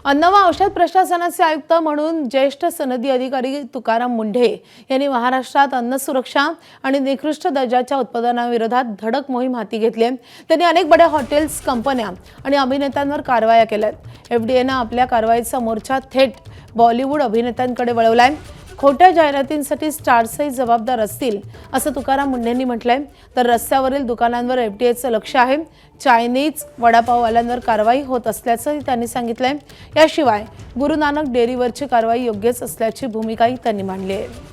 अन्न व औषध प्रशासनाचे आयुक्त म्हणून ज्येष्ठ सनदी अधिकारी तुकाराम मुंढे यांनी महाराष्ट्रात अन्न सुरक्षा आणि निकृष्ट दर्जाच्या उत्पादनाविरोधात धडक मोहीम हाती घेतली आहे। त्यांनी अनेक बड्या हॉटेल्स, कंपन्या आणि अभिनेत्यांवर कारवाया केल्यात। एफडीएनं आपल्या कारवाईचा मोर्चा थेट बॉलिवूड अभिनेत्यांकडे वळवलाय। खोट्या जाहिरातींसाठी स्टार्सही जबाबदार असतील असं तुकाराम मुंढेंनी म्हटलंय। तर रस्त्यावरील दुकानांवर एफडीएचं लक्ष आहे। चायनीज वडापाववाल्यांवर कारवाई होत असल्याचंही त्यांनी सांगितलंय। याशिवाय गुरु नानक डेअरीवरची कारवाई योग्यच असल्याची भूमिकाही त्यांनी मांडली आहे।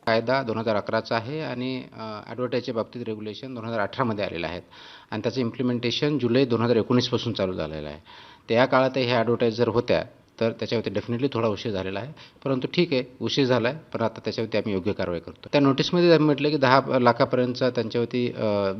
कायदा 2011चा आहे आणि ॲडव्हर्टाईजच्या बाबतीत रेग्युलेशन 2018 मध्ये आलेलं आहे आणि त्याचं इम्प्लिमेंटेशन जुलै 2019 पासून चालू झालेलं आहे। तर या काळात ह्या ॲडव्हर्टाईज जर होत्या तर त्याच्यावरती डेफिनेटली थोडा उशीर झालेला आहे, परंतु ठीक आहे, उशीर झाला आहे, पण आता त्याच्यावरती आम्ही योग्य कारवाई करतो। त्या नोटीसमध्ये आम्ही म्हटलं की 10 लाखापर्यंतचा त्यांच्यावरती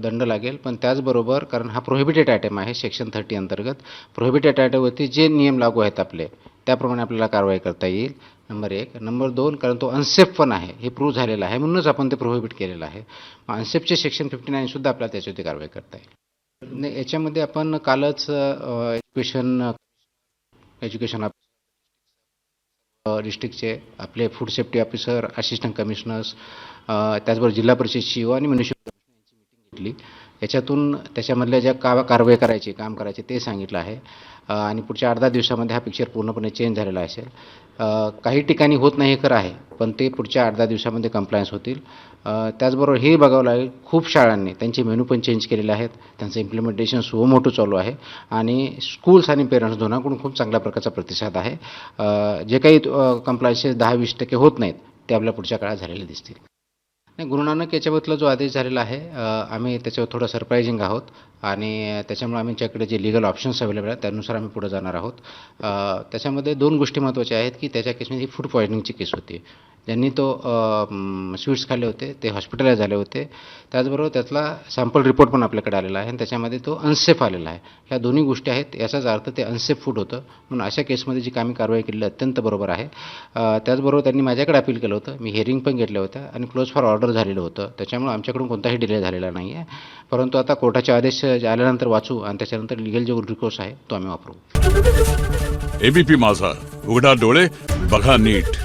दंड लागेल, पण त्याचबरोबर कारण हा प्रोहिबिटेड आयटम आहे सेक्शन 30 अंतर्गत, प्रोहिबिटेड आयटमवरती जे नियम लागू आहेत आपले त्याप्रमाणे आपल्याला कारवाई करता येईल। नंबर 1। नंबर 2, कारण तो अनसेफ पण आहे, हे प्रूव्ह झालेलं आहे, म्हणूनच आपण ते प्रोहिबिट केलेलं आहे। अनसेफचे सेक्शन 59 सुद्धा आपल्याला त्याच्यावरती कारवाई करता येईल। नाही, याच्यामध्ये आपण कालच एज्युकेशन डिस्ट्रिक्टचे आपले food safety officer, assistant commissioners, त्याचबरोबर जिल्हा परिषद सीईओ आणि म्युनिसिपल कमिशनर यांची मीटिंग घेतली। याच्यातून त्याच्यामधल्या ज्या कारवाई करायची, काम करायचे ते सांगितलं आहे आणि पुढच्या 8-10 दिवसामध्ये हा पिक्चर पूर्णपणे चेंज झालेला असेल। काही ठिकाणी होत नाही हे खरं आहे, पण ते पुढच्या 8-10 दिवसामध्ये कंप्लायन्स होतील। त्याचबरोबर हे बघावं लागेल, खूप शाळांनी त्यांचे मेनू पण चेंज केलेले आहेत, त्यांचं इम्प्लिमेंटेशन सुमोटो चालू आहे आणि स्कूल्स आणि पेरेंट्स दोन्हीकडून खूप चांगल्या प्रकारचा प्रतिसाद आहे। जे काही कंप्लायन्सेस 10-20% होत नाहीत ते आपल्या पुढच्या काळात झालेले दिसतील। नाही, गुरु नानक याच्याबद्दल जो आदेश झालेला आहे, आम्ही त्याच्यावर थोडं सरप्रायझिंग आहोत आणि त्याच्यामुळे आमच्याकडे जे लीगल ऑप्शन्स अवेलेबल आहेत त्यानुसार आम्ही पुढे जाणार आहोत। त्याच्यामध्ये 2 गोष्टी महत्त्वाच्या आहेत की त्याच्या केसमध्ये ही फूड पॉयझनिंगची केस होती। ज्यांनी तो स्वीट्स खाल्ले होते ते हॉस्पिटलाइज झाले होते। त्याचबरोबर त्यातला सॅम्पल रिपोर्ट पण आपल्याकडे आलेला आहे आणि त्याच्यामध्ये तो अनसेफ आलेला आहे। ह्या दोन्ही गोष्टी आहेत, याचाच अर्थ ते अनसेफ फूड होतं, म्हणून अशा केसमध्ये जी आम्ही कारवाई केली अत्यंत बरोबर आहे। त्याचबरोबर त्यांनी माझ्याकडे अपील केलं होतं, मी हिअरिंग पण घेतलं होतं आणि क्लोज फॉर ऑर्डर झालेलं होतं, त्याच्यामुळे आमच्याकडून कोणताही डिले झालेला नाही आहे। परंतु आता कोर्टाचे आदेश आल्यानंतर वाचू आणि त्याच्यानंतर लिगल जो रिकोर्स आहे तो आम्ही वापरू। एबीपी माझा, उघडा डोळे बघा नीट।